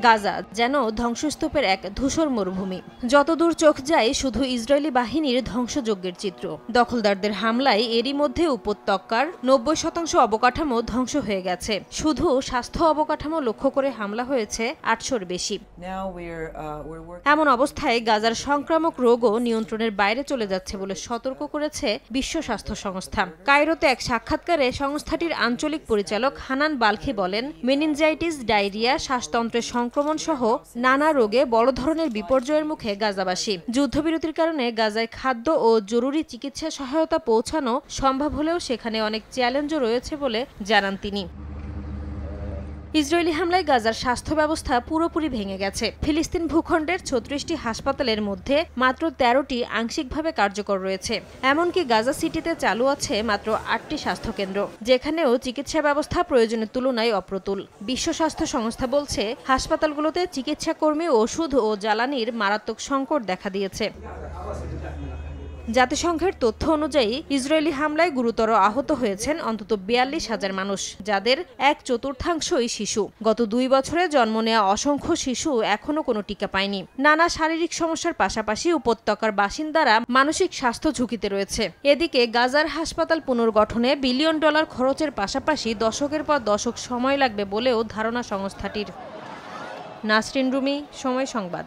গাজা যেন ধ্বংসস্তূপের এক ধূসর মরুভূমি। যতদূর চোখ যায় শুধু ইসরায়েলি বাহিনীর ধ্বংসযজ্ঞের চিত্র। দখলদারদের হামলায় এরই মধ্যে উপত্যকার ৯০% অবকাঠামো ধ্বংস হয়ে গেছে। শুধু স্বাস্থ্য অবকাঠামো লক্ষ্য করে হামলা হয়েছে ৮০০-র বেশি। এমন অবস্থায় গাজার সংক্রামক রোগও নিয়ন্ত্রণের বাইরে চলে যাচ্ছে বলে সতর্ক করেছে বিশ্ব স্বাস্থ্য সংস্থা। কায়রোতে এক সাক্ষাৎকারে সংস্থাটির আঞ্চলিক পরিচালক হানান বালখি বলেন, মেনিনজাইটিস, ডায়রিয়া, শ্বাসতন্ত্রের সংক্রমণ সহ নানা রোগে বড় ধরনের বিপর্যয়ের মুখে গাজাবাসী। যুদ্ধবিরতির কারণে গাজায় খাদ্য ও জরুরি চিকিৎসা সহায়তা পৌঁছানো সম্ভব হলেও সেখানে অনেক চ্যালেঞ্জও রয়েছে বলে জানান তিনি। ইসরায়েলি হামলায় গাজার স্বাস্থ্য ব্যবস্থা পুরোপুরি ভেঙে গেছে। ফিলিস্তিন ভূখণ্ডের ৩৬টি হাসপাতালের মধ্যে মাত্র ১৩টি আংশিকভাবে কার্যকর রয়েছে। এমনকি গাজা সিটিতে চালু আছে মাত্র ৮টি স্বাস্থ্যকেন্দ্র, যেখানেও চিকিৎসা ব্যবস্থা প্রয়োজনের তুলনায় অপ্রতুল। বিশ্ব স্বাস্থ্য সংস্থা বলছে, হাসপাতালগুলোতে চিকিৎসা কর্মী, ওষুধ ও জ্বালানির মারাত্মক সংকট দেখা দিয়েছে। জাতিসংঘের তথ্য অনুযায়ী ইসরায়েলি হামলায় গুরুতর আহত হয়েছেন অন্তত ৪২,০০০ মানুষ, যাদের ১/৪ শিশু। গত ২ বছরে জন্ম নেওয়া অসংখ্য শিশু এখনো কোনো টিকা পায়নি। নানা শারীরিক সমস্যার পাশাপাশি উপত্যকার বাসিন্দারা মানসিক স্বাস্থ্য ঝুঁকিতে রয়েছে। এদিকে গাজার হাসপাতাল পুনর্গঠনে $1 বিলিয়ন খরচের পাশাপাশি দশকের পর দশক সময় লাগবে বলেও ধারণা সংস্থাটির। নাসরিন রুমি, সময় সংবাদ।